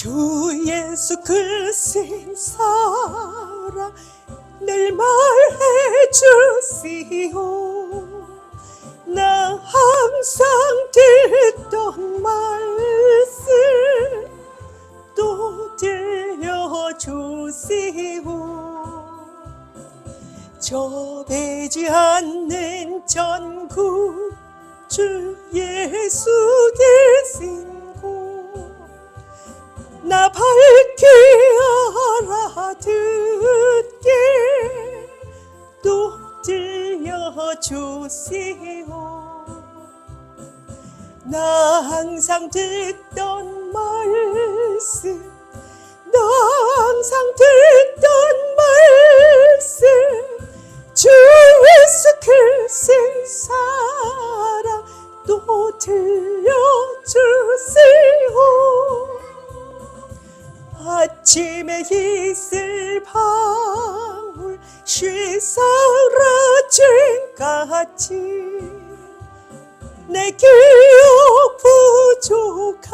주 예수 그리스도 사랑 늘 말해 주시오. 나 항상 듣던 말씀 또 들려주시오. 저배지 않는 전구 주 예수 대신 나 밝게 알아듣게 또 들려주시오. 나 항상 듣던 말씀, 나 항상 듣던 말씀, 주 예수 그리스도 사랑 또 들려주시오. 아침에 있을 방울 쉬사라진 같이 내 기억 부족하여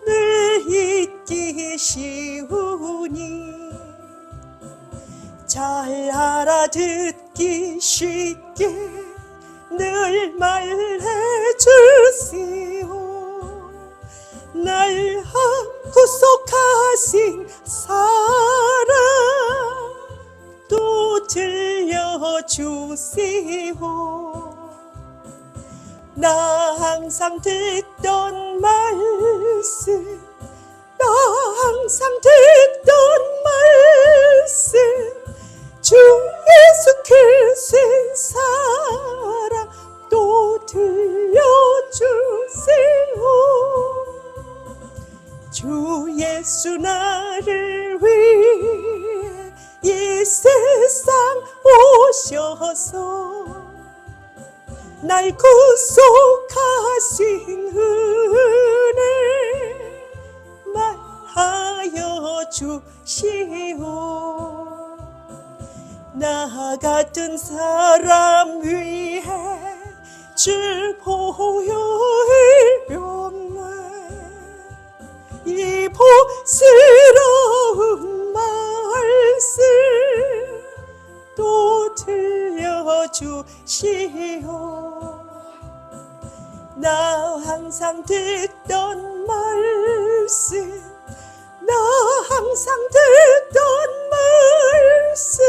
늘 잊기 쉬우니 잘 알아듣기 쉽게 늘 말해주시오. 날 구속하신 사랑 또 들려주시오. 나 항상 듣던 말씀, 나 항상 듣던 말씀, 주 예수 그리스도 사랑 또 들려주시오. 주 예수 나를 위해 이 세상 오셔서 날 구속하신 은혜 말하여 주시오. 나 같은 사람 위해 주 보혈병 이 복스러운 말씀 또 들려주시오. 나 항상 듣던 말씀, 나 항상 듣던 말씀,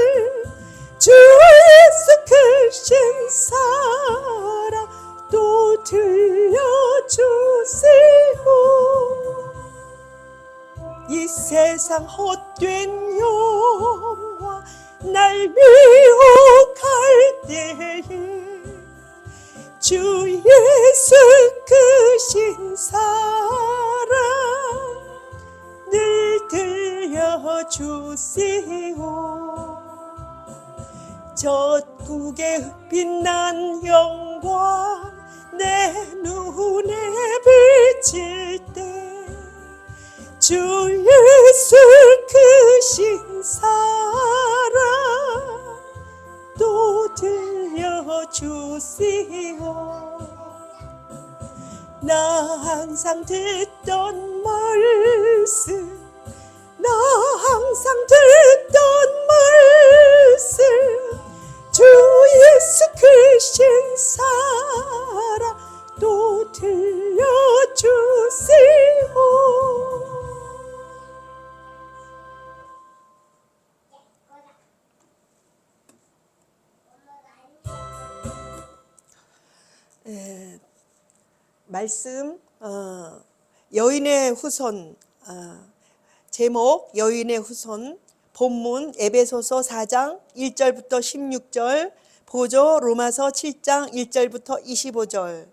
주 예수 그리스도 사랑 또 들려주시오. 이 세상 헛된 영화 날 미혹할 때에 주 예수 크신 사랑 늘 들려주시오. 저국의 빛난 영광 내 눈에 비칠 때 주 예수 크신 사랑 또 들려주시오. 나 항상 듣던 말씀, 나 항상 듣던 말씀, 주 예수 크신 사랑 또 들려주시오. 말씀 여인의 후손, 제목 여인의 후손, 본문 에베소서 4장 1절부터 16절, 보조 로마서 7장 1절부터 25절.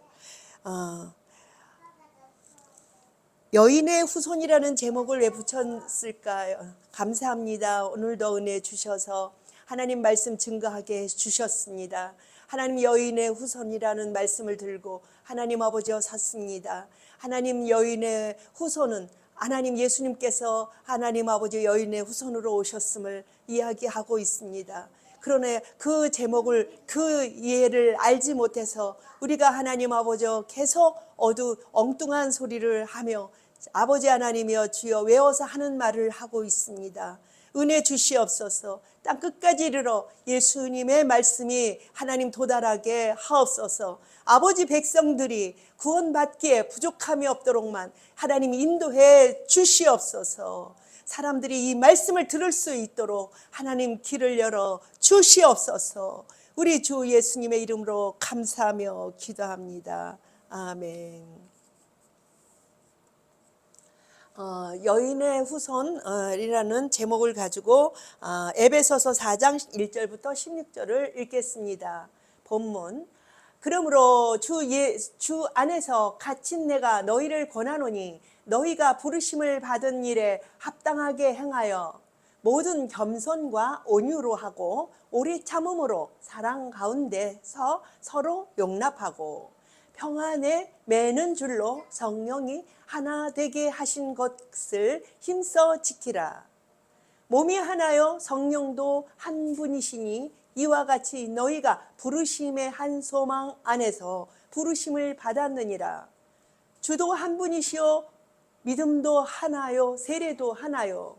여인의 후손이라는 제목을 왜 붙였을까요? 감사합니다. 오늘도 은혜 주셔서 하나님 말씀 증거하게 해주셨습니다. 하나님 여인의 후손이라는 말씀을 들고 하나님 아버지와 섰습니다. 하나님 여인의 후손은 하나님 예수님께서 하나님 아버지 여인의 후손으로 오셨음을 이야기하고 있습니다. 그러나 그 제목을, 그 이해를 알지 못해서 우리가 하나님 아버지 계속 엉뚱한 소리를 하며 아버지 하나님이여 주여 외워서 하는 말을 하고 있습니다. 은혜 주시옵소서. 땅 끝까지 이르러 예수님의 말씀이 하나님 도달하게 하옵소서. 아버지 백성들이 구원받기에 부족함이 없도록만 하나님 인도해 주시옵소서. 사람들이 이 말씀을 들을 수 있도록 하나님 길을 열어 주시옵소서. 우리 주 예수님의 이름으로 감사하며 기도합니다. 아멘. 여인의 후손이라는 제목을 가지고 에베소서 4장 1절부터 16절을 읽겠습니다. 본문. 그러므로 주 안에서 갇힌 내가 너희를 권하노니 너희가 부르심을 받은 일에 합당하게 행하여 모든 겸손과 온유로 하고 오래 참음으로 사랑 가운데서 서로 용납하고 평안에 매는 줄로 성령이 하나 되게 하신 것을 힘써 지키라. 몸이 하나요 성령도 한 분이시니 이와 같이 너희가 부르심의 한 소망 안에서 부르심을 받았느니라. 주도 한 분이시요 믿음도 하나요 세례도 하나요.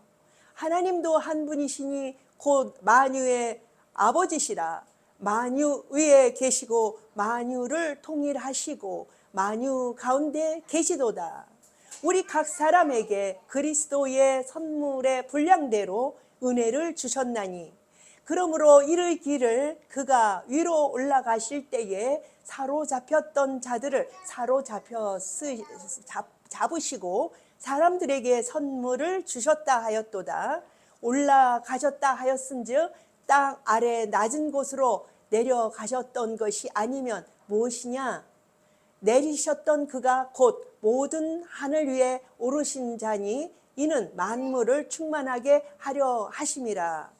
하나님도 한 분이시니 곧 만유의 아버지시라. 만유 위에 계시고 만유를 통일하시고 만유 가운데 계시도다. 우리 각 사람에게 그리스도의 선물의 분량대로 은혜를 주셨나니 그러므로 이르기를 그가 위로 올라가실 때에 사로잡혔던 자들을 잡으시고 사람들에게 선물을 주셨다 하였도다. 올라가셨다 하였은즉 땅 아래 낮은 곳으로 내려가셨던 것이 아니면 무엇이냐? 내리셨던 그가 곧 모든 하늘 위에 오르신 자니 이는 만물을 충만하게 하려 하심이라.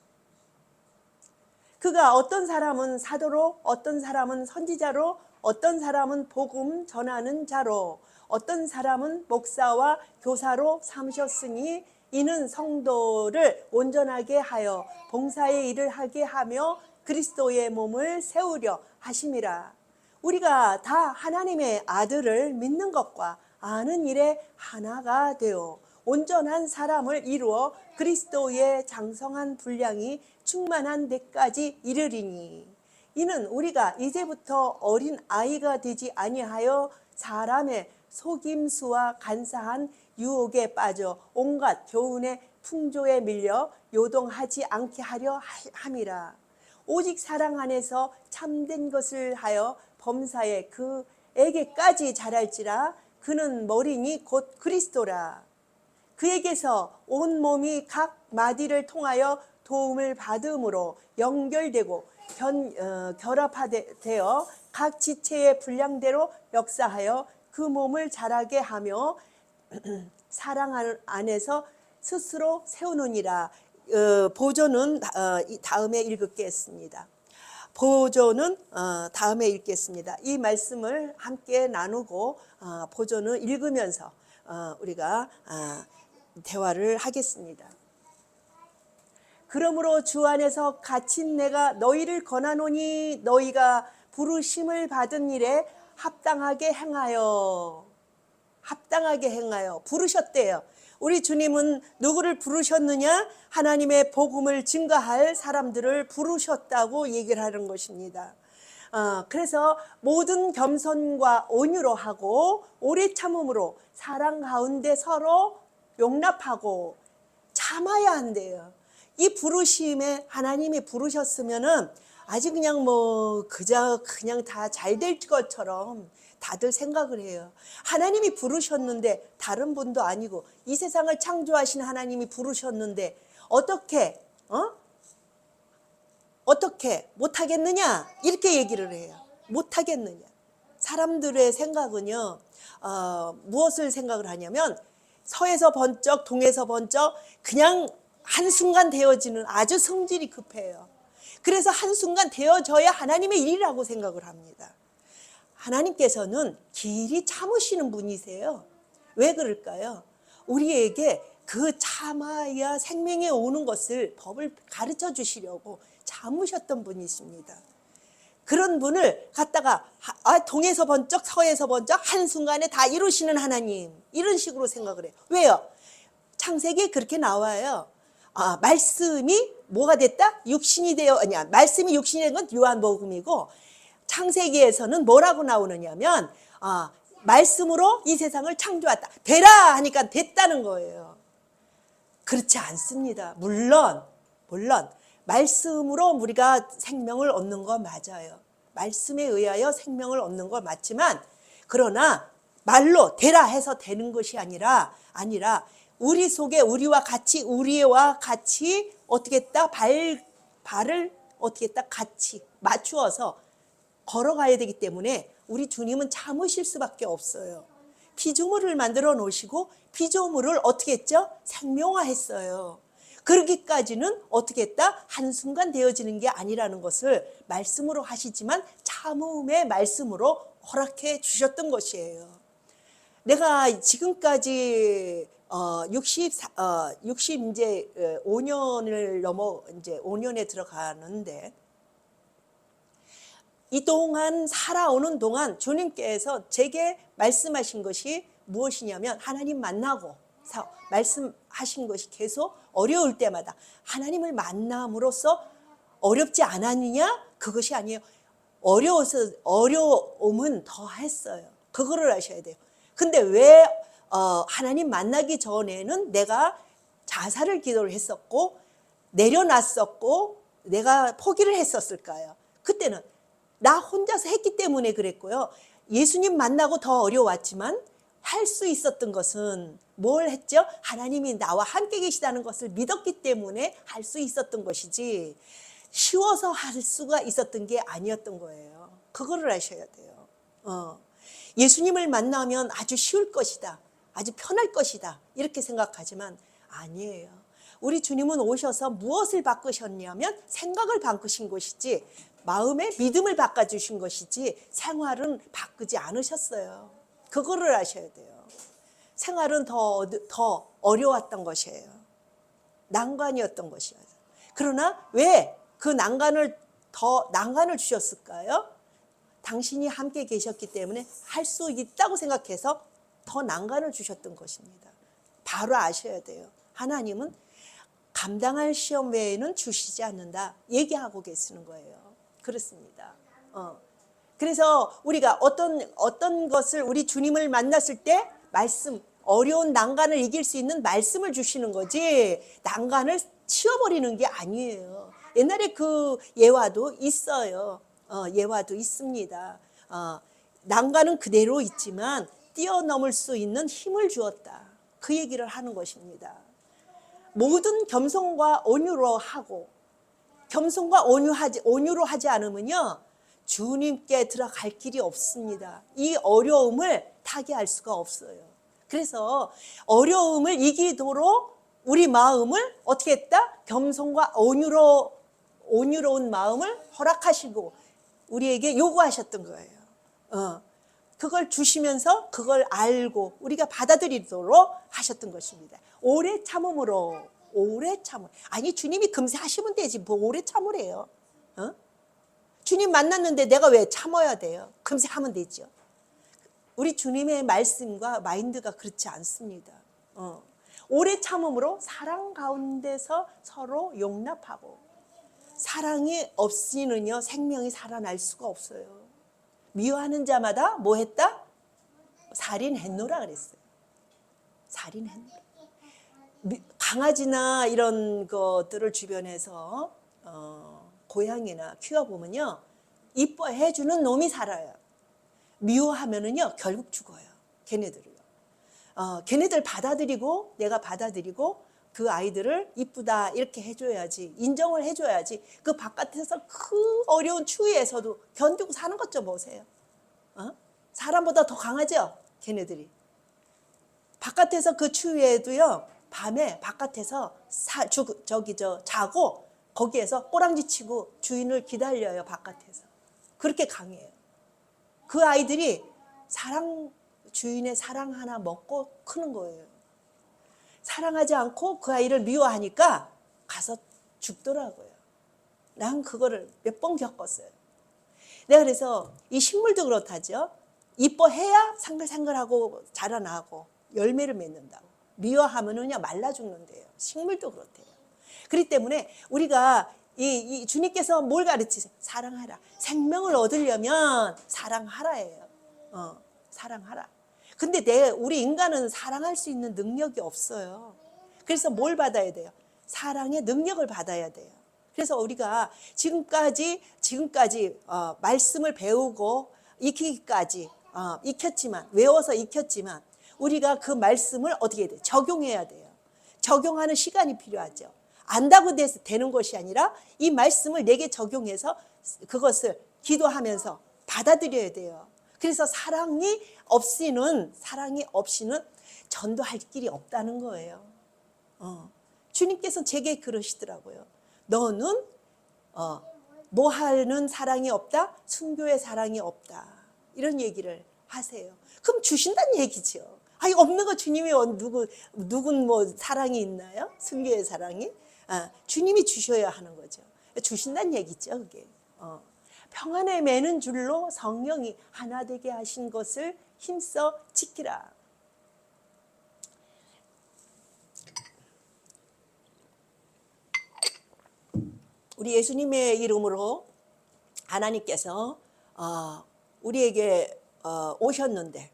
그가 어떤 사람은 사도로, 어떤 사람은 선지자로, 어떤 사람은 복음 전하는 자로, 어떤 사람은 목사와 교사로 삼으셨으니 이는 성도를 온전하게 하여 봉사의 일을 하게 하며 그리스도의 몸을 세우려 하심이라. 우리가 다 하나님의 아들을 믿는 것과 아는 일에 하나가 되어 온전한 사람을 이루어 그리스도의 장성한 분량이 충만한 데까지 이르리니 이는 우리가 이제부터 어린 아이가 되지 아니하여 사람의 속임수와 간사한 유혹에 빠져 온갖 교훈의 풍조에 밀려 요동하지 않게 하려 함이라. 오직 사랑 안에서 참된 것을 하여 범사에 그에게까지 자랄지라. 그는 머리니 곧 그리스도라. 그에게서 온 몸이 각 마디를 통하여 도움을 받음으로 연결되고 결합되어 각 지체의 분량대로 역사하여 그 몸을 자라게 하며 사랑 안에서 스스로 세우느니라. 보조는 다음에 읽겠습니다. 보조는 다음에 읽겠습니다. 이 말씀을 함께 나누고 보조는 읽으면서 우리가 대화를 하겠습니다. 그러므로 주 안에서 갇힌 내가 너희를 권하노니 너희가 부르심을 받은 일에 합당하게 행하여 부르셨대요. 우리 주님은 누구를 부르셨느냐? 하나님의 복음을 증거할 사람들을 부르셨다고 얘기를 하는 것입니다. 그래서 모든 겸손과 온유로 하고 오래 참음으로 사랑 가운데 서로 용납하고 참아야 한대요. 이 부르심에 하나님이 부르셨으면은 아주 그냥 그냥 다 잘 될 것처럼 다들 생각을 해요. 하나님이 부르셨는데 다른 분도 아니고 이 세상을 창조하신 하나님이 부르셨는데 어떻게 못하겠느냐 이렇게 얘기를 해요. 못하겠느냐. 사람들의 생각은요 무엇을 생각을 하냐면 서에서 번쩍 동에서 번쩍 그냥 한순간 되어지는 아주 성질이 급해요. 그래서 한순간 되어져야 하나님의 일이라고 생각을 합니다. 하나님께서는 길이 참으시는 분이세요. 왜 그럴까요? 우리에게 그 참아야 생명에 오는 것을 법을 가르쳐 주시려고 참으셨던 분이십니다. 그런 분을 갖다가 동에서 번쩍 서에서 번쩍 한순간에 다 이루시는 하나님, 이런 식으로 생각을 해요. 왜요? 창세기에 그렇게 나와요. 말씀이 뭐가 됐다? 육신이 되어, 아니야, 말씀이 육신이 된 건 요한복음이고, 창세기에서는 뭐라고 나오느냐면 말씀으로 이 세상을 창조했다. 되라 하니까 됐다는 거예요. 그렇지 않습니다. 물론 말씀으로 우리가 생명을 얻는 거 맞아요. 말씀에 의하여 생명을 얻는 거 맞지만, 그러나 말로 되라 해서 되는 것이 아니라 우리 속에 우리와 같이 어떻게 했다? 발을 어떻게 했다? 같이 맞추어서 걸어가야 되기 때문에 우리 주님은 참으실 수밖에 없어요. 피조물을 만들어 놓으시고 피조물을 어떻게 했죠? 생명화했어요. 그러기까지는 어떻게 했다? 한순간 되어지는 게 아니라는 것을 말씀으로 하시지만 참음의 말씀으로 허락해 주셨던 것이에요. 내가 지금까지 60 이제 5년을 넘어 이제 5년에 들어가는데, 이 동안 살아오는 동안 주님께서 제게 말씀하신 것이 무엇이냐면, 하나님 만나고 말씀하신 것이 계속 어려울 때마다 하나님을 만남으로써 어렵지 않았느냐? 그것이 아니에요. 어려움은 더했어요. 그거를 아셔야 돼요. 근데 왜 하나님 만나기 전에는 내가 자살을 기도를 했었고 내려놨었고 내가 포기를 했었을까요? 그때는 나 혼자서 했기 때문에 그랬고요. 예수님 만나고 더 어려웠지만 할 수 있었던 것은 뭘 했죠? 하나님이 나와 함께 계시다는 것을 믿었기 때문에 할 수 있었던 것이지, 쉬워서 할 수가 있었던 게 아니었던 거예요. 그거를 아셔야 돼요. 예수님을 만나면 아주 쉬울 것이다, 아주 편할 것이다, 이렇게 생각하지만 아니에요. 우리 주님은 오셔서 무엇을 바꾸셨냐면 생각을 바꾸신 것이지, 마음의 믿음을 바꿔주신 것이지 생활은 바꾸지 않으셨어요. 그거를 아셔야 돼요. 생활은 더 어려웠던 것이에요. 난관이었던 것이에요. 그러나 왜 그 난관을 주셨을까요? 당신이 함께 계셨기 때문에 할 수 있다고 생각해서 더 난관을 주셨던 것입니다. 바로 아셔야 돼요. 하나님은 감당할 시험 외에는 주시지 않는다 얘기하고 계시는 거예요. 그렇습니다. 그래서 우리가 어떤 것을, 우리 주님을 만났을 때 말씀, 어려운 난관을 이길 수 있는 말씀을 주시는 거지 난관을 치워버리는 게 아니에요. 옛날에 그 예화도 있어요. 예화도 있습니다. 난관은 그대로 있지만 뛰어넘을 수 있는 힘을 주었다. 그 얘기를 하는 것입니다. 모든 겸손과 온유로 하고, 겸손과 온유로 하지 않으면요 주님께 들어갈 길이 없습니다. 이 어려움을 타개할 수가 없어요. 그래서 어려움을 이기도록 우리 마음을 어떻게 했다? 겸손과 온유로운 마음을 허락하시고 우리에게 요구하셨던 거예요. 그걸 주시면서 그걸 알고 우리가 받아들이도록 하셨던 것입니다. 오래 참음으로, 아니 주님이 금세 하시면 되지 뭐 오래 참으래요. 주님 만났는데 내가 왜 참아야 돼요? 금세 하면 되죠. 우리 주님의 말씀과 마인드가 그렇지 않습니다. 오래 참음으로 사랑 가운데서 서로 용납하고, 사랑이 없이는요 생명이 살아날 수가 없어요. 미워하는 자마다 뭐 했다? 살인했노라 그랬어요. 살인했노라. 강아지나 이런 것들을 주변에서 고양이나 키워보면요 이뻐해주는 놈이 살아요. 미워하면은요 결국 죽어요. 걔네들을요. 걔네들 받아들이고 내가 받아들이고 그 아이들을 이쁘다 이렇게 해줘야지, 인정을 해줘야지. 그 바깥에서 그 어려운 추위에서도 견디고 사는 것 좀 보세요. 사람보다 더 강하죠 걔네들이. 바깥에서 그 추위에도요 밤에 바깥에서 자고 거기에서 꼬랑지 치고 주인을 기다려요. 바깥에서. 그렇게 강해요. 그 아이들이 주인의 사랑 하나 먹고 크는 거예요. 사랑하지 않고 그 아이를 미워하니까 가서 죽더라고요. 난 그거를 몇 번 겪었어요. 내가 그래서 이 식물도 그렇다죠. 이뻐해야 상글상글하고 자라나고 열매를 맺는다고. 미워하면은요 말라 죽는데요. 식물도 그렇대요. 그렇기 때문에 우리가 이 주님께서 뭘 가르치세요? 사랑하라. 생명을 얻으려면 사랑하라예요. 사랑하라. 근데 우리 인간은 사랑할 수 있는 능력이 없어요. 그래서 뭘 받아야 돼요? 사랑의 능력을 받아야 돼요. 그래서 우리가 지금까지 말씀을 배우고 익히기까지 익혔지만, 외워서 익혔지만 우리가 그 말씀을 어떻게 해야 돼요? 적용해야 돼요. 적용하는 시간이 필요하죠. 안다고 되는 것이 아니라 이 말씀을 내게 적용해서 그것을 기도하면서 받아들여야 돼요. 그래서 사랑이 없이는 전도할 길이 없다는 거예요. 주님께서 제게 그러시더라고요. 너는 뭐 하는 사랑이 없다? 순교의 사랑이 없다. 이런 얘기를 하세요. 그럼 주신다는 얘기죠. 아니 없는 거 주님이 누군 뭐 사랑이 있나요? 순교의 사랑이? 주님이 주셔야 하는 거죠. 주신다는 얘기죠, 그게. 평안에 매는 줄로 성령이 하나 되게 하신 것을 힘써 지키라. 우리 예수님의 이름으로 하나님께서 우리에게 오셨는데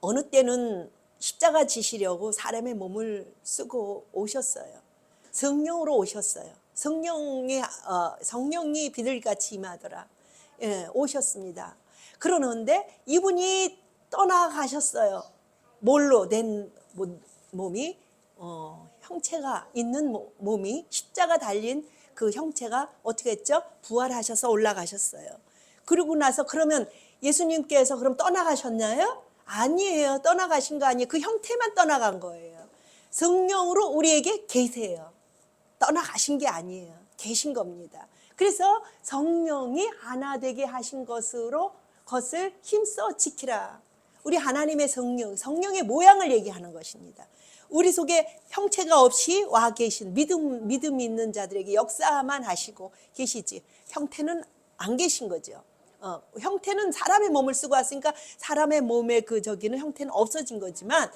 어느 때는 십자가 지시려고 사람의 몸을 쓰고 오셨어요. 성령으로 오셨어요. 성령이 비둘기같이 임하더라. 오셨습니다. 그러는데 이분이 떠나가셨어요. 뭘로 된 몸이 형체가 있는 몸이 십자가 달린 그 형체가 어떻게 했죠? 부활하셔서 올라가셨어요. 그러고 나서 그러면 예수님께서 그럼 떠나가셨나요? 아니에요. 떠나가신 거 아니에요. 그 형태만 떠나간 거예요. 성령으로 우리에게 계세요. 떠나가신 게 아니에요. 계신 겁니다. 그래서 성령이 하나 되게 하신 것을 힘써 지키라. 우리 하나님의 성령의 모양을 얘기하는 것입니다. 우리 속에 형체가 없이 와 계신 믿음 있는 자들에게 역사만 하시고 계시지 형태는 안 계신 거죠. 형태는 사람의 몸을 쓰고 왔으니까 사람의 몸의 저기는 형태는 없어진 거지만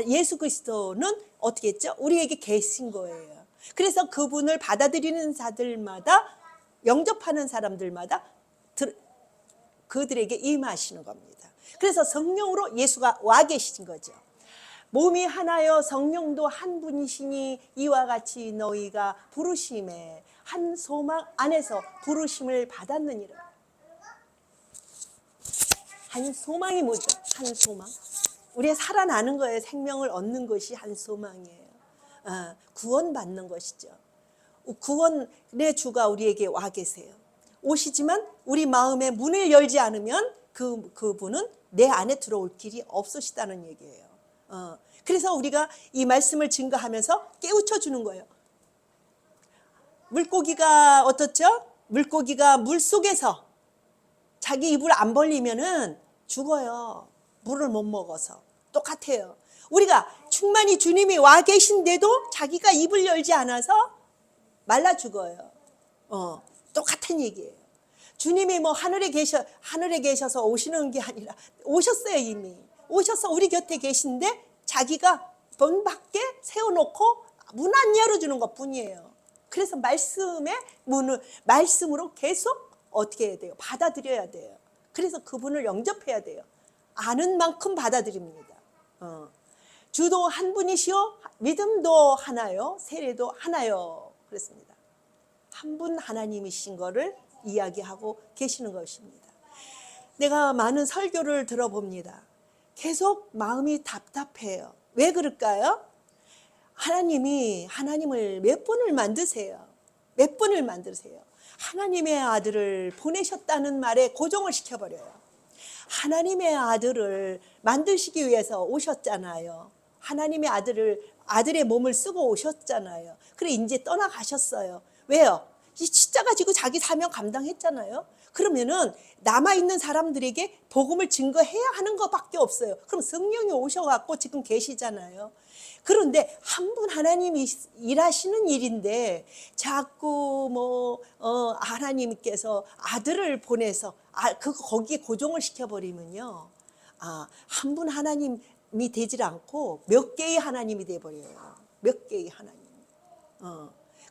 예수 그리스도는 어떻게 했죠? 우리에게 계신 거예요. 그래서 그분을 받아들이는 자들마다 영접하는 사람들마다 그들에게 임하시는 겁니다. 그래서 성령으로 예수가 와 계신 거죠. 몸이 하나여 성령도 한 분이시니 이와 같이 너희가 부르심에 한 소망 안에서 부르심을 받았느니라. 한 소망이 뭐죠? 한 소망. 우리가 살아나는 거예요. 생명을 얻는 것이 한 소망이에요. 구원받는 것이죠. 구원의 주가 우리에게 와 계세요. 오시지만 우리 마음의 문을 열지 않으면 그분은 내 안에 들어올 길이 없으시다는 얘기예요. 그래서 우리가 이 말씀을 증거하면서 깨우쳐 주는 거예요. 물고기가 어떻죠? 물고기가 물 속에서 자기 입을 안 벌리면은 죽어요. 물을 못 먹어서. 똑같아요. 우리가 충만히 주님이 와 계신데도 자기가 입을 열지 않아서 말라 죽어요. 똑같은 얘기예요. 주님이 뭐 하늘에 계셔서 오시는 게 아니라 오셨어요. 이미 오셔서 우리 곁에 계신데 자기가 문 밖에 세워놓고 문 안 열어주는 것 뿐이에요. 그래서 말씀으로 계속 어떻게 해야 돼요? 받아들여야 돼요. 그래서 그분을 영접해야 돼요. 아는 만큼 받아들입니다. 주도 한 분이시요 믿음도 하나요 세례도 하나요 그랬습니다. 한 분 하나님이신 거를 이야기하고 계시는 것입니다. 내가 많은 설교를 들어봅니다. 계속 마음이 답답해요. 왜 그럴까요? 하나님을 몇 번을 만드세요. 몇 번을 만드세요. 하나님의 아들을 보내셨다는 말에 고정을 시켜버려요. 하나님의 아들을 만드시기 위해서 오셨잖아요. 하나님의 아들의 몸을 쓰고 오셨잖아요. 그래 이제 떠나가셨어요. 왜요? 이 십자가 지고 자기 사명 감당했잖아요. 그러면은 남아있는 사람들에게 복음을 증거해야 하는 것밖에 없어요. 그럼 성령이 오셔갖고 지금 계시잖아요. 그런데 한 분 하나님이 일하시는 일인데 자꾸 하나님께서 아들을 보내서 거기에 고정을 시켜버리면요. 한 분 하나님이 되질 않고 몇 개의 하나님이 돼버려요. 몇 개의 하나님.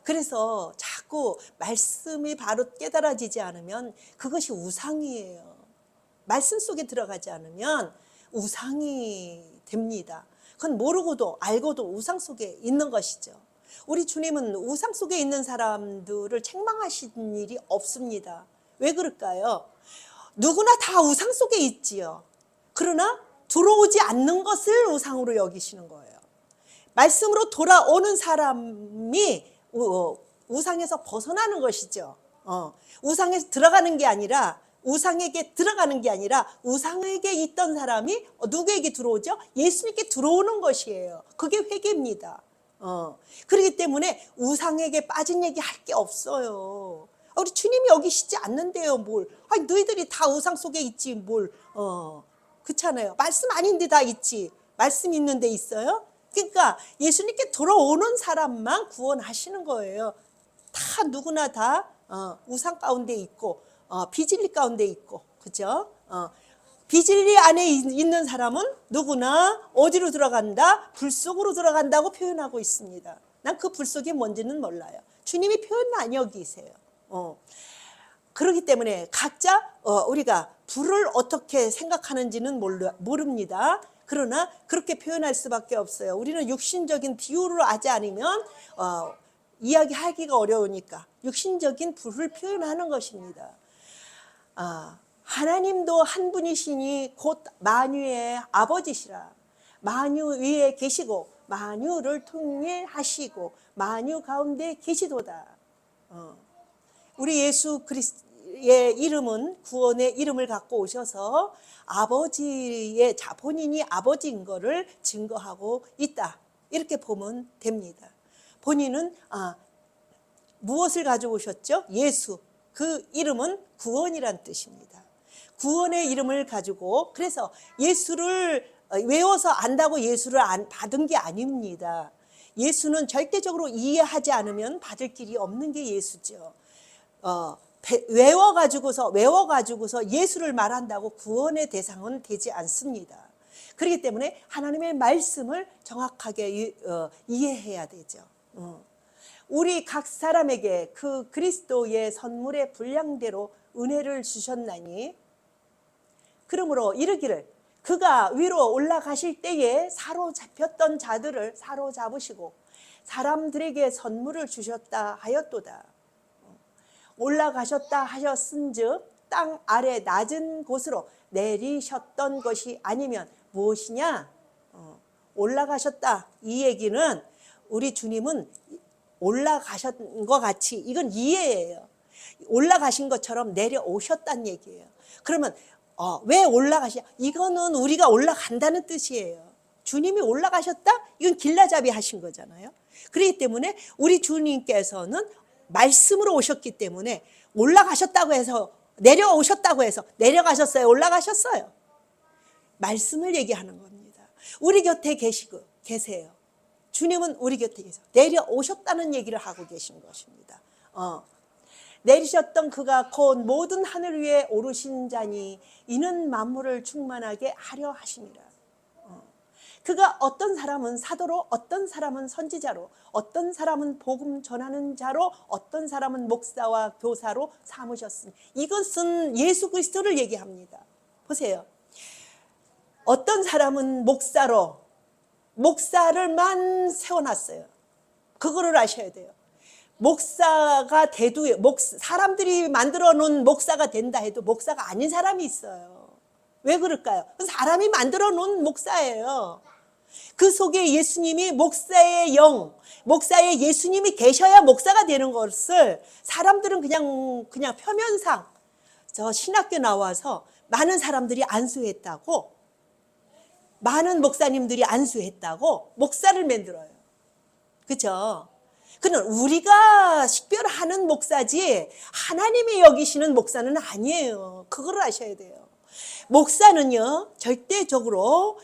그래서 자꾸 말씀이 바로 깨달아지지 않으면 그것이 우상이에요. 말씀 속에 들어가지 않으면 우상이 됩니다. 그건 모르고도 알고도 우상 속에 있는 것이죠. 우리 주님은 우상 속에 있는 사람들을 책망하신 일이 없습니다. 왜 그럴까요? 누구나 다 우상 속에 있지요. 그러나 들어오지 않는 것을 우상으로 여기시는 거예요. 말씀으로 돌아오는 사람이 우상에서 벗어나는 것이죠. 우상에서 들어가는 게 아니라 우상에게 들어가는 게 아니라 우상에게 있던 사람이 누구에게 들어오죠? 예수님께 들어오는 것이에요. 그게 회개입니다. 그렇기 때문에 우상에게 빠진 얘기 할 게 없어요. 우리 주님이 여기 계시지 않는데요, 뭘. 아니, 너희들이 다 우상 속에 있지, 뭘. 그렇잖아요. 말씀 아닌데 다 있지. 말씀 있는 데 있어요? 그러니까 예수님께 돌아오는 사람만 구원하시는 거예요. 다 누구나 다 우상 가운데 있고 비진리 가운데 있고, 그죠? 비진리 안에 있는 사람은 누구나 어디로 들어간다? 불 속으로 들어간다고 표현하고 있습니다. 난 그 불 속이 뭔지는 몰라요. 주님이 표현 안 여기세요. 그렇기 때문에 각자 우리가 불을 어떻게 생각하는지는 모릅니다. 그러나 그렇게 표현할 수밖에 없어요. 우리는 육신적인 비유를 하지 않으면 이야기하기가 어려우니까 육신적인 불을 표현하는 것입니다. 하나님도 한 분이시니 곧 만유의 아버지시라. 만유 위에 계시고 만유를 통일하시고 만유 가운데 계시도다. 우리 예수 그리스도의 이름은 구원의 이름을 갖고 오셔서 아버지의 본인이 아버지인 것을 증거하고 있다. 이렇게 보면 됩니다. 본인은 무엇을 가지고 오셨죠? 예수. 그 이름은 구원이란 뜻입니다. 구원의 이름을 가지고, 그래서 예수를 외워서 안다고 예수를 받은 게 아닙니다. 예수는 절대적으로 이해하지 않으면 받을 길이 없는 게 예수죠. 외워가지고서 예수를 말한다고 구원의 대상은 되지 않습니다. 그렇기 때문에 하나님의 말씀을 정확하게 이해해야 되죠. 우리 각 사람에게 그 그리스도의 선물의 분량대로 은혜를 주셨나니, 그러므로 이르기를 그가 위로 올라가실 때에 사로잡혔던 자들을 사로잡으시고 사람들에게 선물을 주셨다 하였도다. 올라가셨다 하셨은즉 땅 아래 낮은 곳으로 내리셨던 것이 아니면 무엇이냐? 올라가셨다. 이 얘기는 우리 주님은 올라가신 것 같이, 이건 이해예요. 올라가신 것처럼 내려오셨다는 얘기예요. 그러면 왜 올라가시냐? 이거는 우리가 올라간다는 뜻이에요. 주님이 올라가셨다? 이건 길라잡이 하신 거잖아요. 그렇기 때문에 우리 주님께서는 말씀으로 오셨기 때문에 올라가셨다고 해서, 내려오셨다고 해서 내려가셨어요? 올라가셨어요? 말씀을 얘기하는 겁니다. 우리 곁에 계세요. 주님은 우리 곁에 계세요. 내려오셨다는 얘기를 하고 계신 것입니다. 내리셨던 그가 곧 모든 하늘 위에 오르신 자니 이는 만물을 충만하게 하려 하심이라. 그가 어떤 사람은 사도로, 어떤 사람은 선지자로, 어떤 사람은 복음 전하는 자로, 어떤 사람은 목사와 교사로 삼으셨으니, 이것은 예수 그리스도를 얘기합니다. 보세요. 어떤 사람은 목사를만 세워놨어요. 그거를 아셔야 돼요. 목사가 돼도, 사람들이 만들어 놓은 목사가 된다 해도 목사가 아닌 사람이 있어요. 왜 그럴까요? 사람이 만들어 놓은 목사예요. 그 속에 예수님이 목사의 영, 목사의 예수님이 계셔야 목사가 되는 것을 사람들은 그냥 표면상 저 신학교 나와서 많은 사람들이 안수했다고, 많은 목사님들이 안수했다고 목사를 만들어요. 그렇죠? 그는 우리가 식별하는 목사지 하나님이 여기시는 목사는 아니에요. 그걸 아셔야 돼요. 목사는요, 절대적으로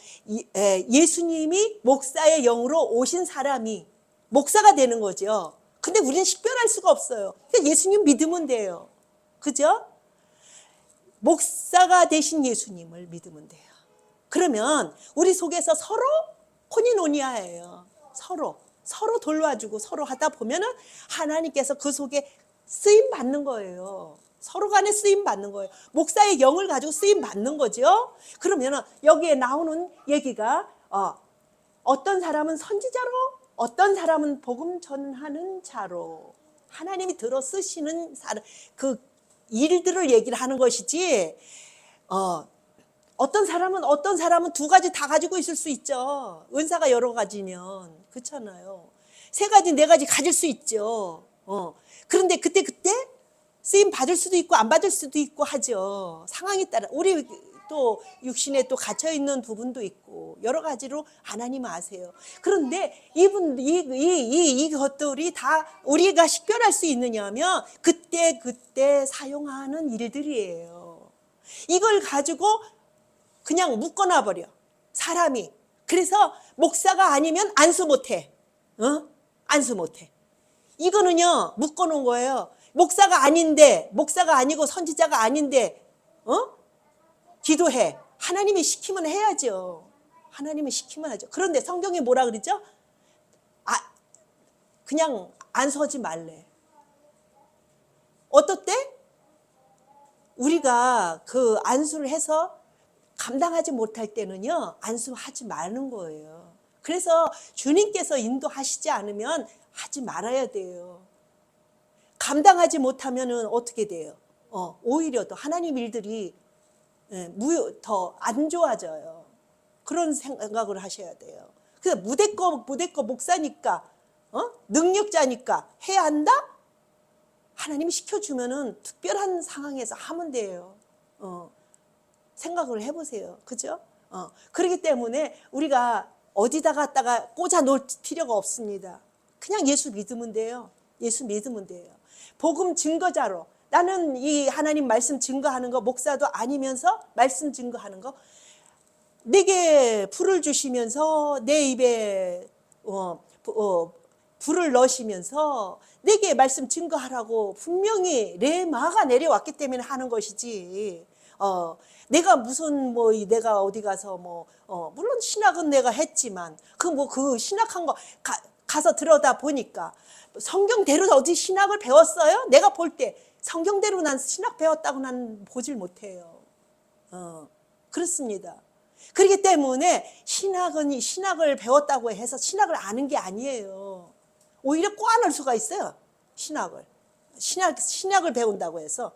예수님이 목사의 영으로 오신 사람이 목사가 되는 거죠. 근데 우리는 식별할 수가 없어요. 그러니까 예수님 믿으면 돼요. 그죠? 목사가 되신 예수님을 믿으면 돼요. 그러면 우리 속에서 서로 코니노니아예요. 서로 돌봐주고 서로 하다 보면은 하나님께서 그 속에 쓰임 받는 거예요. 서로 간에 쓰임 받는 거예요. 목사의 영을 가지고 쓰임 받는 거죠. 그러면은 여기에 나오는 얘기가 어떤 사람은 선지자로, 어떤 사람은 복음 전하는 자로, 하나님이 들어 쓰시는 사람, 그 일들을 얘기를 하는 것이지. 어떤 사람은 두 가지 다 가지고 있을 수 있죠. 은사가 여러 가지면. 그렇잖아요. 세 가지, 네 가지 가질 수 있죠. 그런데 그때 쓰임 받을 수도 있고 안 받을 수도 있고 하죠. 상황에 따라. 우리 또 육신에 또 갇혀 있는 부분도 있고 여러 가지로 하나님은 아세요. 그런데 이것들이 다 우리가 식별할 수 있느냐면 그때 사용하는 일들이에요. 이걸 가지고 그냥 묶어놔 버려, 사람이. 그래서 목사가 아니면 안수 못해. 안수 못해. 이거는요, 묶어놓은 거예요. 목사가 아니고 선지자가 아닌데 기도해. 하나님이 시키면 해야죠. 하나님이 시키면 하죠. 그런데 성경이 뭐라 그러죠? 그냥 안수하지 말래. 어떨 때? 우리가 그 안수를 해서 감당하지 못할 때는요, 안수하지 마는 거예요. 그래서 주님께서 인도하시지 않으면 하지 말아야 돼요. 감당하지 못하면은 어떻게 돼요? 오히려 더 하나님 일들이 더 안 좋아져요. 그런 생각을 하셔야 돼요. 그래서 무대 거 목사니까, 능력자니까 해야 한다? 하나님이 시켜주면은 특별한 상황에서 하면 돼요. 생각을 해보세요. 그죠? 그렇기 때문에 우리가 어디다 갖다가 꽂아 놓을 필요가 없습니다. 그냥 예수 믿으면 돼요. 예수 믿으면 돼요. 복음 증거자로, 나는 이 하나님 말씀 증거하는 거, 목사도 아니면서 말씀 증거하는 거, 내게 불을 주시면서 내 입에 불을 넣으시면서 내게 말씀 증거하라고 분명히 레마가 내려왔기 때문에 하는 것이지. 내가 무슨 내가 어디 가서 물론 신학은 내가 했지만 그 신학한 거 가서 들여다 보니까 성경대로 어디 신학을 배웠어요? 내가 볼 때 성경대로 난 신학 배웠다고 난 보질 못해요. 그렇습니다. 그렇기 때문에 신학을 배웠다고 해서 신학을 아는 게 아니에요. 오히려 꼬아놓을 수가 있어요. 신학을 배운다고 해서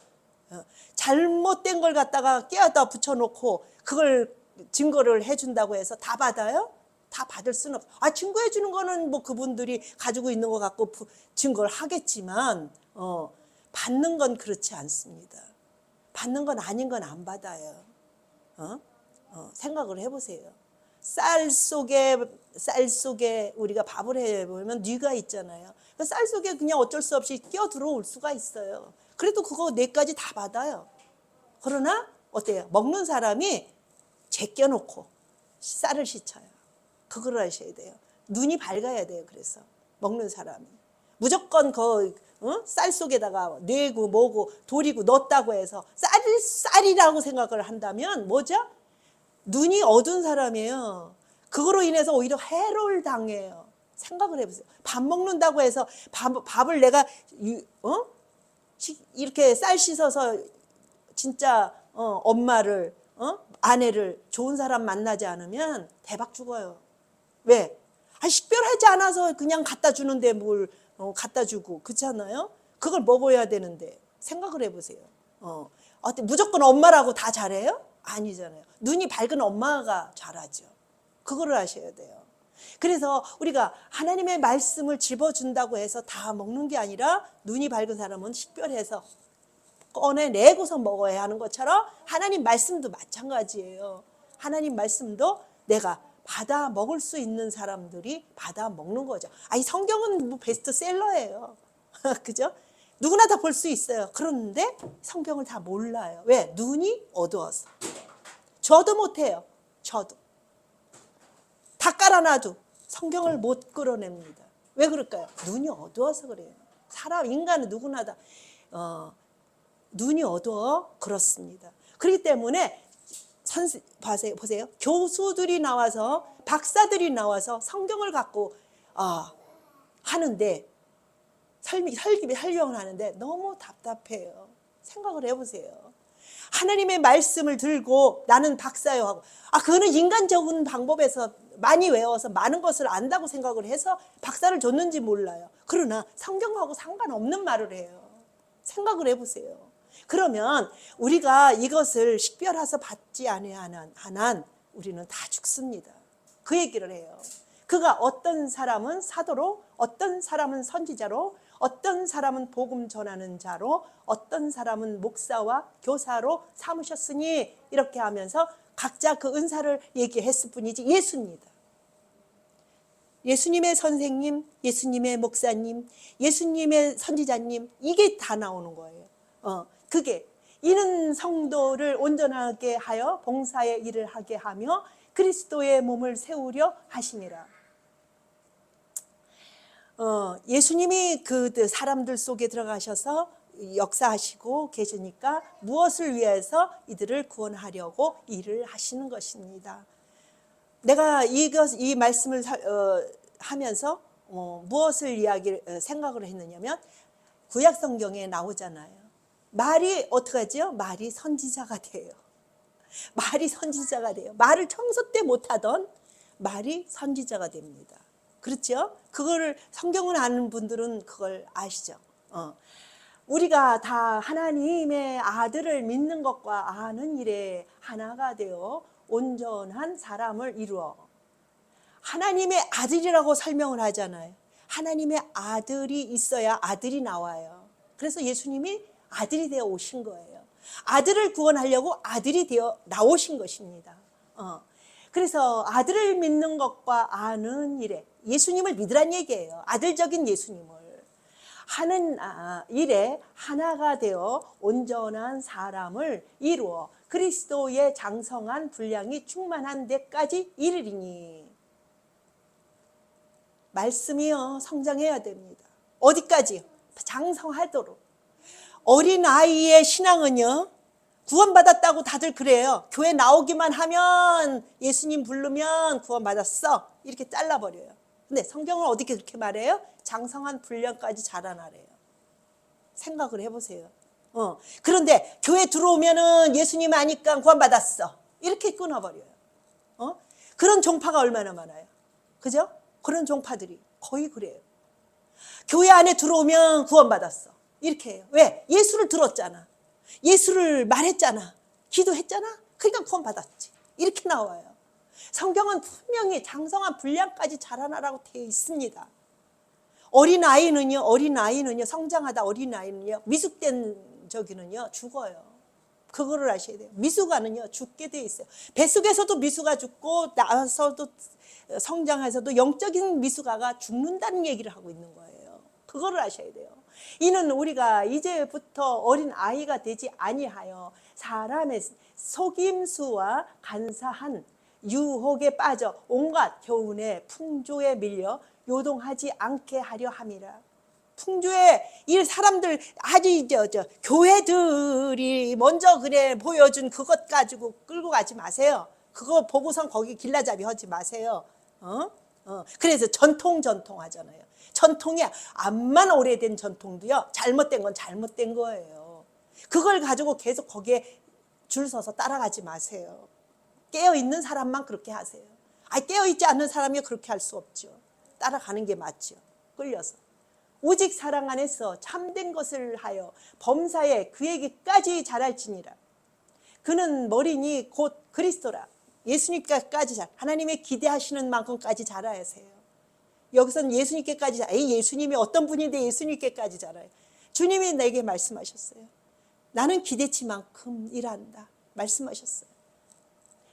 잘못된 걸 갖다가 깨어다 붙여놓고 그걸 증거를 해준다고 해서 다 받아요? 다 받을 수는 없어요. 증거해 주는 거는 그분들이 가지고 있는 것 갖고 증거를 하겠지만 받는 건 그렇지 않습니다. 받는 건 아닌 건 안 받아요. 생각을 해보세요. 쌀 속에 우리가 밥을 해보면 뉘가 있잖아요. 그 쌀 속에 그냥 어쩔 수 없이 끼어 들어올 수가 있어요. 그래도 그거 4가지 다 받아요. 그러나 어때요? 먹는 사람이 제껴놓고 쌀을 씻어요. 그걸 하셔야 돼요. 눈이 밝아야 돼요. 그래서 먹는 사람이 무조건 쌀 속에다가 뇌고 뭐고 돌이고 넣었다고 해서 쌀이라고 생각을 한다면 뭐죠? 눈이 어두운 사람이에요. 그거로 인해서 오히려 해를 당해요. 생각을 해보세요. 밥 먹는다고 해서 밥을 내가 이렇게 쌀 씻어서 진짜 엄마를 아내를 좋은 사람 만나지 않으면 대박 죽어요. 왜? 식별하지 않아서 그냥 갖다 주는데 뭘 갖다 주고 그렇잖아요. 그걸 먹어야 되는데 생각을 해보세요. 무조건 엄마라고 다 잘해요? 아니잖아요. 눈이 밝은 엄마가 잘하죠. 그거를 아셔야 돼요. 그래서 우리가 하나님의 말씀을 집어준다고 해서 다 먹는 게 아니라 눈이 밝은 사람은 식별해서 꺼내내고서 먹어야 하는 것처럼 하나님 말씀도 마찬가지예요. 하나님 말씀도 내가 받아 먹을 수 있는 사람들이 받아 먹는 거죠. 이 성경은 뭐 베스트셀러예요. 그죠? 누구나 다 볼 수 있어요. 그런데 성경을 다 몰라요. 왜? 눈이 어두워서. 저도 못해요. 저도. 다 깔아놔도 성경을 못 끌어냅니다. 왜 그럴까요? 눈이 어두워서 그래요. 인간은 누구나 다 눈이 어두워 그렇습니다. 그렇기 때문에 보세요. 교수들이 나와서 박사들이 나와서 성경을 갖고 하는데 설명을 하는데 너무 답답해요. 생각을 해보세요. 하나님의 말씀을 들고 나는 박사요 하고 그거는 인간적인 방법에서 많이 외워서 많은 것을 안다고 생각을 해서 박사를 줬는지 몰라요. 그러나 성경하고 상관없는 말을 해요. 생각을 해보세요. 그러면 우리가 이것을 식별해서 받지 아니하는 한한 우리는 다 죽습니다. 그 얘기를 해요. 그가 어떤 사람은 사도로, 어떤 사람은 선지자로, 어떤 사람은 복음 전하는 자로, 어떤 사람은 목사와 교사로 삼으셨으니 이렇게 하면서 각자 그 은사를 얘기했을 뿐이지 예수입니다. 예수님의 선생님, 예수님의 목사님, 예수님의 선지자님 이게 다 나오는 거예요. 그게 이는 성도를 온전하게 하여 봉사의 일을 하게 하며 그리스도의 몸을 세우려 하심이라. 예수님이 그 사람들 속에 들어가셔서 역사하시고 계시니까 무엇을 위해서 이들을 구원하려고 일을 하시는 것입니다. 내가 이 말씀을 하면서 무엇을 생각을 했느냐면 구약 성경에 나오잖아요. 말이 어떻게 하죠? 말이 선지자가 돼요. 말이 선지자가 돼요. 말을 청소 때 못하던 말이 선지자가 됩니다. 그렇죠? 그거를 성경을 아는 분들은 그걸 아시죠? 우리가 다 하나님의 아들을 믿는 것과 아는 일에 하나가 되어 온전한 사람을 이루어 하나님의 아들이라고 설명을 하잖아요. 하나님의 아들이 있어야 아들이 나와요. 그래서 예수님이 아들이 되어 오신 거예요. 아들을 구원하려고 아들이 되어 나오신 것입니다. 그래서 아들을 믿는 것과 아는 일에 예수님을 믿으란 얘기예요. 아들적인 예수님을 하는 일에 하나가 되어 온전한 사람을 이루어 그리스도의 장성한 분량이 충만한 데까지 이르리니. 말씀이요 성장해야 됩니다. 어디까지요? 장성하도록. 어린아이의 신앙은요 구원받았다고 다들 그래요. 교회 나오기만 하면 예수님 부르면 구원받았어 이렇게 잘라버려요. 근데 성경은 어떻게 그렇게 말해요? 장성한 분량까지 자라나래요. 생각을 해보세요. 그런데 교회 들어오면은 예수님 아니까 구원받았어 이렇게 끊어버려요. 그런 종파가 얼마나 많아요. 그죠? 그런 종파들이 거의 그래요. 교회 안에 들어오면 구원받았어 이렇게 해요. 왜? 예수를 들었잖아. 예수를 말했잖아. 기도했잖아. 그러니까 구원받았지. 이렇게 나와요. 성경은 분명히 장성한 분량까지 자라나라고 되어 있습니다. 어린아이는요 성장하다 어린아이는요 미숙된 저기는요 죽어요. 그거를 아셔야 돼요. 미숙아는요 죽게 되어 있어요. 뱃속에서도 미숙아 죽고 나서도 성장해서도 영적인 미숙아가 죽는다는 얘기를 하고 있는 거예요. 그거를 아셔야 돼요. 이는 우리가 이제부터 어린 아이가 되지 아니하여 사람의 속임수와 간사한 유혹에 빠져 온갖 교훈의 풍조에 밀려 요동하지 않게 하려 함이라. 풍조에 이 사람들 아주 교회들이 먼저 그래 보여준 그것 가지고 끌고 가지 마세요. 그거 보고선 거기 길라잡이 하지 마세요. 그래서 전통 하잖아요. 전통이 암만 오래된 전통도요 잘못된 건 잘못된 거예요. 그걸 가지고 계속 거기에 줄 서서 따라가지 마세요. 깨어있는 사람만 그렇게 하세요. 깨어있지 않는 사람이 그렇게 할 수 없죠. 따라가는 게 맞죠. 끌려서 오직 사랑 안에서 참된 것을 하여 범사에 그에게까지 자랄지니라. 그는 머리니 곧 그리스도라. 예수님께까지 하나님의 기대하시는 만큼까지 자라야 해요. 여기서는 예수님께까지 예수님이 어떤 분인데 예수님께까지 자라요. 주님이 내게 말씀하셨어요. 나는 기대치만큼 일한다 말씀하셨어요.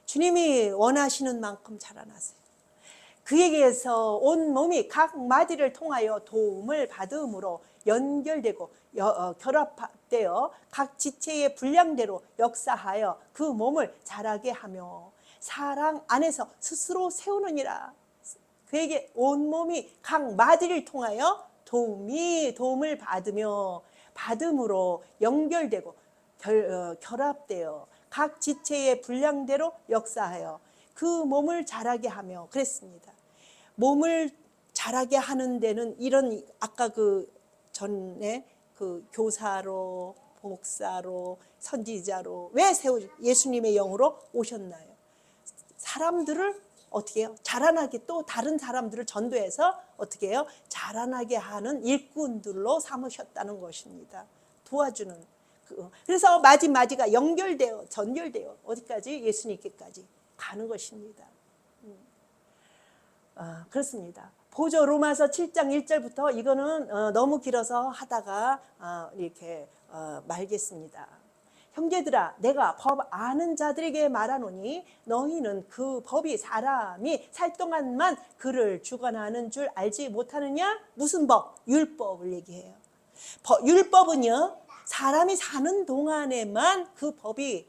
주님이 원하시는 만큼 자라나세요. 그에게서 온 몸이 각 마디를 통하여 도움을 받음으로 연결되고 결합되어 각 지체의 분량대로 역사하여 그 몸을 자라게 하며 사랑 안에서 스스로 세우느니라. 그에게 온 몸이 각 마디를 통하여 도움을 받음으로 연결되고 결합되어 각 지체의 분량대로 역사하여 그 몸을 자라게 하며 그랬습니다. 몸을 자라게 하는 데는 이런 아까 그 전에 그 교사로 목사로 선지자로 왜 예수님의 영으로 오셨나요? 사람들을 어떻게 해요? 자라나게 또 다른 사람들을 전도해서 어떻게 해요? 자라나게 하는 일꾼들로 삼으셨다는 것입니다. 도와주는. 그래서 마디마디가 연결되어 전결되어 어디까지? 예수님께까지 가는 것입니다. 그렇습니다. 보죠. 로마서 7장 1절부터 이거는 너무 길어서 하다가 이렇게 말겠습니다. 형제들아 내가 법 아는 자들에게 말하노니 너희는 그 법이 사람이 살 동안만 그를 주관하는 줄 알지 못하느냐? 무슨 법? 율법을 얘기해요. 율법은요 사람이 사는 동안에만 그 법이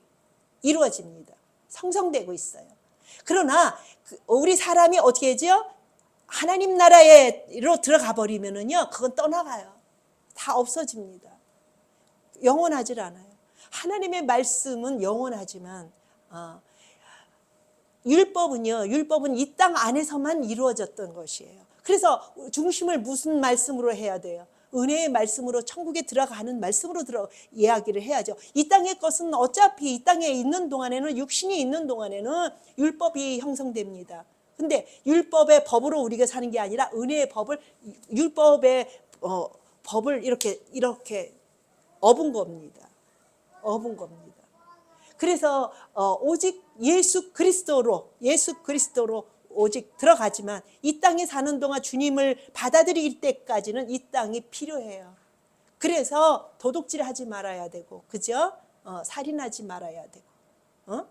이루어집니다. 성성되고 있어요. 그러나 우리 사람이 어떻게 하죠? 하나님 나라로 들어가 버리면은요 그건 떠나가요. 다 없어집니다. 영원하질 않아요. 하나님의 말씀은 영원하지만 율법은 이 땅 안에서만 이루어졌던 것이에요. 그래서 중심을 무슨 말씀으로 해야 돼요? 은혜의 말씀으로 천국에 들어가는 말씀으로 이야기를 해야죠. 이 땅의 것은 어차피 이 땅에 있는 동안에는 육신이 있는 동안에는 율법이 형성됩니다. 근데 율법의 법으로 우리가 사는 게 아니라 은혜의 법을 율법의 법을 이렇게 업은 겁니다. 그래서 오직 예수 그리스도로 오직 들어가지만 이 땅에 사는 동안 주님을 받아들일 때까지는 이 땅이 필요해요. 그래서 도둑질하지 말아야 되고, 그죠? 살인하지 말아야 되고,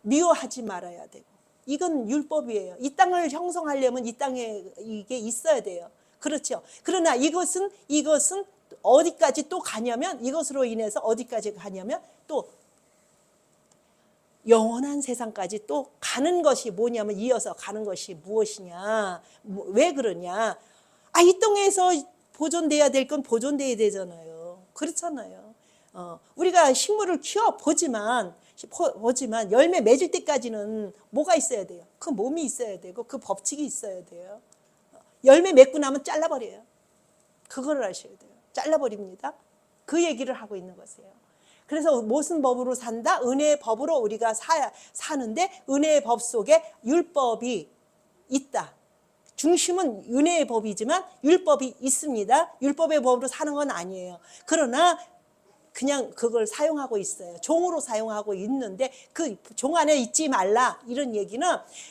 미워하지 말아야 되고. 이건 율법이에요. 이 땅을 형성하려면 이 땅에 이게 있어야 돼요. 그렇죠. 그러나 이것은 어디까지 또 가냐면 이것으로 인해서 어디까지 가냐면 또 영원한 세상까지 또 가는 것이 뭐냐면 이어서 가는 것이 무엇이냐. 왜 그러냐. 이 땅에서 보존돼야 될 건 보존돼야 되잖아요. 그렇잖아요. 우리가 식물을 키워보지만 열매 맺을 때까지는 뭐가 있어야 돼요? 그 몸이 있어야 되고 그 법칙이 있어야 돼요. 열매 맺고 나면 잘라버려요. 그거를 아셔야 돼요. 잘라버립니다. 그 얘기를 하고 있는 것이에요. 그래서 무슨 법으로 산다? 은혜의 법으로 우리가 사는데 은혜의 법 속에 율법이 있다. 중심은 은혜의 법이지만 율법이 있습니다. 율법의 법으로 사는 건 아니에요. 그러나 그냥 그걸 사용하고 있어요. 종으로 사용하고 있는데 그 종 안에 있지 말라 이런 얘기는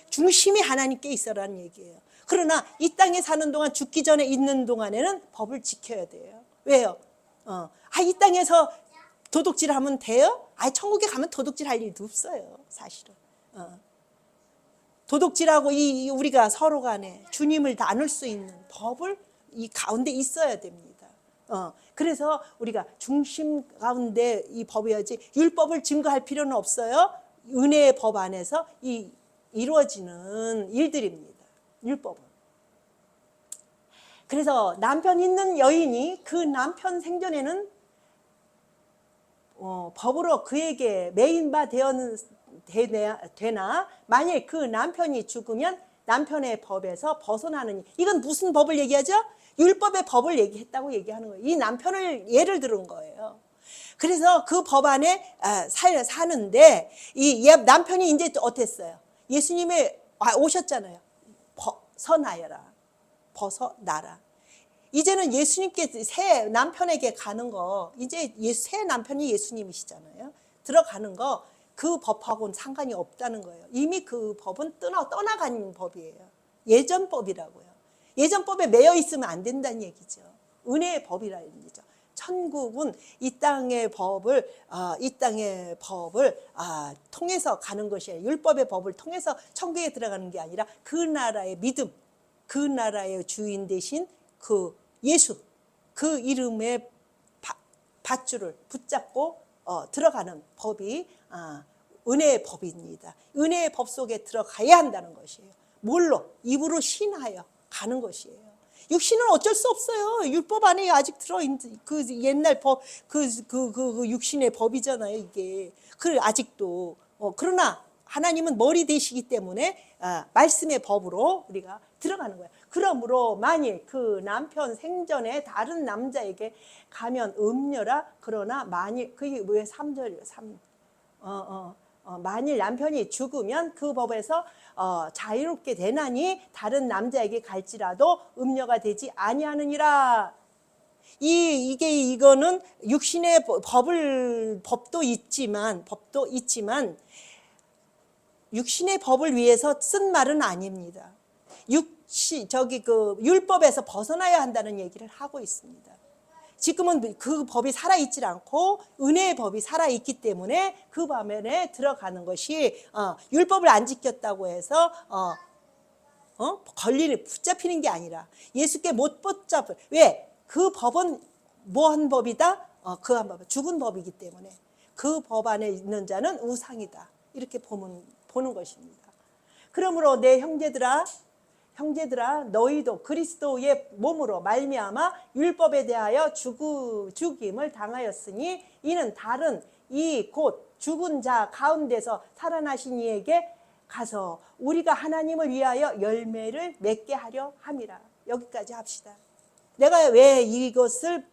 중심이 하나님께 있어라는 얘기예요. 그러나 이 땅에 사는 동안 죽기 전에 있는 동안에는 법을 지켜야 돼요. 왜요? 이 땅에서 도둑질하면 돼요? 천국에 가면 도둑질할 일도 없어요. 사실은. 도둑질하고 우리가 서로 간에 주님을 나눌 수 있는 법을 이 가운데 있어야 됩니다. 그래서 우리가 중심 가운데 이 법이어야지 율법을 증거할 필요는 없어요. 은혜의 법 안에서 이루어지는 일들입니다. 율법은. 그래서 남편 있는 여인이 그 남편 생전에는 법으로 그에게 매인바 되나 만일 그 남편이 죽으면 남편의 법에서 벗어나느니. 이건 무슨 법을 얘기하죠? 율법의 법을 얘기했다고 얘기하는 거예요. 이 남편을 예를 들은 거예요. 그래서 그 법 안에 사는데 이 남편이 이제 어땠어요? 예수님이 오셨잖아요. 벗어나라. 이제는 예수님께 새 남편에게 가는 거, 이제 새 남편이 예수님이시잖아요. 들어가는 거, 그 법하고는 상관이 없다는 거예요. 이미 그 법은 떠나간 법이에요. 예전법이라고요. 예전법에 매여 있으면 안 된다는 얘기죠. 은혜의 법이라는 얘기죠. 천국은 이 땅의 법을 통해서 가는 것이 아니라, 율법의 법을 통해서 천국에 들어가는 게 아니라 그 나라의 믿음, 그 나라의 주인 되신 그 예수, 그 이름의 밧줄을 붙잡고 들어가는 법이 은혜의 법입니다. 은혜의 법 속에 들어가야 한다는 것이에요. 뭘로? 입으로 신하여 가는 것이에요. 육신은 어쩔 수 없어요. 율법 안에 아직 들어있는 그 옛날 법, 그 육신의 법이잖아요, 이게. 그 아직도. 그러나 하나님은 머리 되시기 때문에 말씀의 법으로 우리가 들어가는 거예요. 그러므로 만일 그 남편 생전에 다른 남자에게 가면 음녀라. 그러나 만일, 그게 왜 3절, 만일 남편이 죽으면 그 법에서 자유롭게 되나니 다른 남자에게 갈지라도 음녀가 되지 아니하느니라. 이거는 육신의 법도 있지만 육신의 법을 위해서 쓴 말은 아닙니다. 율법에서 벗어나야 한다는 얘기를 하고 있습니다. 지금은 그 법이 살아있질 않고 은혜의 법이 살아있기 때문에 그 반면에 들어가는 것이 율법을 안 지켰다고 해서 붙잡히는 게 아니라 예수께 못 붙잡을. 왜? 그 법은 뭐한 법이다? 그 한 법, 죽은 법이기 때문에 그 법 안에 있는 자는 우상이다. 이렇게 보는 것입니다. 그러므로 내 형제들아 너희도 그리스도의 몸으로 말미암아 율법에 대하여 죽임을 당하였으니 이는 다른 이 곧 죽은 자 가운데서 살아나신 이에게 가서 우리가 하나님을 위하여 열매를 맺게 하려 함이라. 여기까지 합시다. 내가 왜 이것을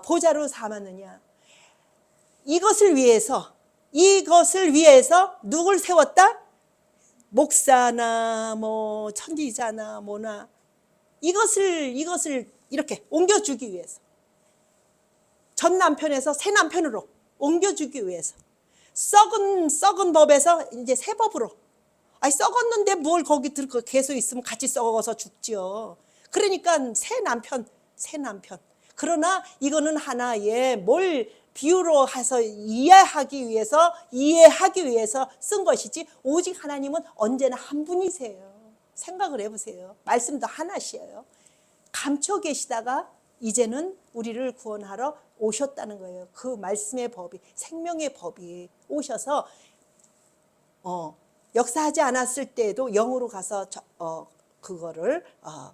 보좌로 삼았느냐? 이것을 위해서 누굴 세웠다? 목사나 뭐 천지자나 뭐나 이것을 이렇게 옮겨주기 위해서, 전 남편에서 새 남편으로 옮겨주기 위해서, 썩은 법에서 이제 새 법으로. 썩었는데 뭘 거기 계속 있으면 같이 썩어서 죽지요. 그러니까 새 남편. 그러나 이거는 하나의 뭘 비유로 해서 이해하기 위해서 쓴 것이지, 오직 하나님은 언제나 한 분이세요. 생각을 해보세요. 말씀도 하나시에요. 감춰 계시다가 이제는 우리를 구원하러 오셨다는 거예요. 그 말씀의 법이, 생명의 법이 오셔서 역사하지 않았을 때에도 영으로 가서 그거를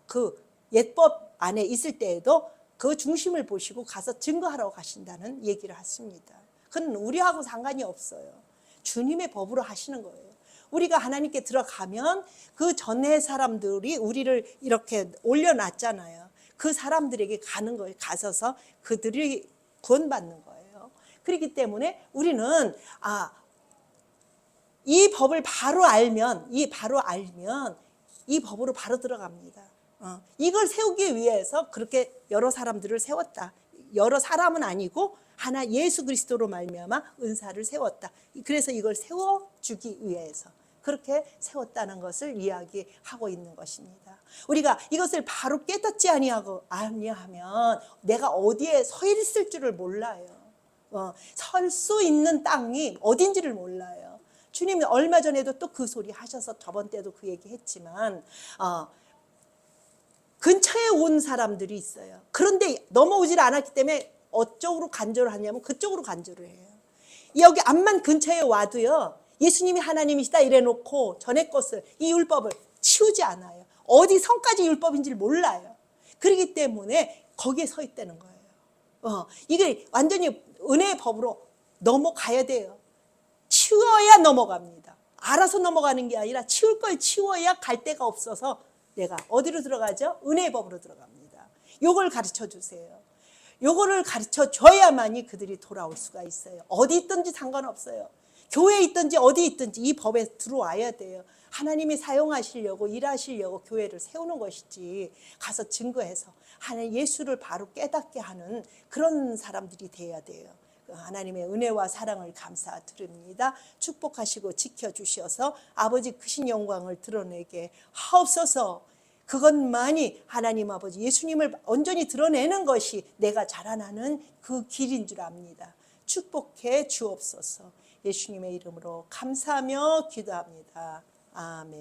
그 옛법 안에 있을 때에도 그 중심을 보시고 가서 증거하러 가신다는 얘기를 하십니다. 그건 우리하고 상관이 없어요. 주님의 법으로 하시는 거예요. 우리가 하나님께 들어가면 그 전에 사람들이 우리를 이렇게 올려놨잖아요. 그 사람들에게 가는 거예요. 가서서 그들이 구원받는 거예요. 그렇기 때문에 우리는 이 법을 바로 알면 이 법으로 바로 들어갑니다. 이걸 세우기 위해서 그렇게 여러 사람들을 세웠다. 여러 사람은 아니고 하나 예수 그리스도로 말미암아 은사를 세웠다. 그래서 이걸 세워주기 위해서 그렇게 세웠다는 것을 이야기하고 있는 것입니다. 우리가 이것을 바로 깨닫지 아니하면 내가 어디에 서 있을 줄을 몰라요. 설 수 있는 땅이 어딘지를 몰라요. 주님이 얼마 전에도 또 그 소리 하셔서 저번 때도 그 얘기 했지만 근처에 온 사람들이 있어요. 그런데 넘어오질 않았기 때문에 어쪽으로 간절을 하냐면 그쪽으로 간절을 해요. 여기 암만 근처에 와도요, 예수님이 하나님이시다 이래놓고 전의 것을, 이 율법을 치우지 않아요. 어디 선까지 율법인지를 몰라요. 그렇기 때문에 거기에 서 있다는 거예요. 이게 완전히 은혜의 법으로 넘어가야 돼요. 치워야 넘어갑니다. 알아서 넘어가는 게 아니라 치울 걸 치워야 갈 데가 없어서 내가 어디로 들어가죠? 은혜의 법으로 들어갑니다. 요걸 가르쳐 주세요. 요거를 가르쳐 줘야만이 그들이 돌아올 수가 있어요. 어디 있든지 상관없어요. 교회에 있든지 어디 있든지 이 법에 들어와야 돼요. 하나님이 사용하시려고 일하시려고 교회를 세우는 것이지, 가서 증거해서 하나님 예수를 바로 깨닫게 하는 그런 사람들이 돼야 돼요. 하나님의 은혜와 사랑을 감사드립니다. 축복하시고 지켜주셔서 아버지 크신 영광을 드러내게 하옵소서. 그것만이 하나님 아버지 예수님을 온전히 드러내는 것이 내가 자라나는 그 길인 줄 압니다. 축복해 주옵소서. 예수님의 이름으로 감사하며 기도합니다. 아멘.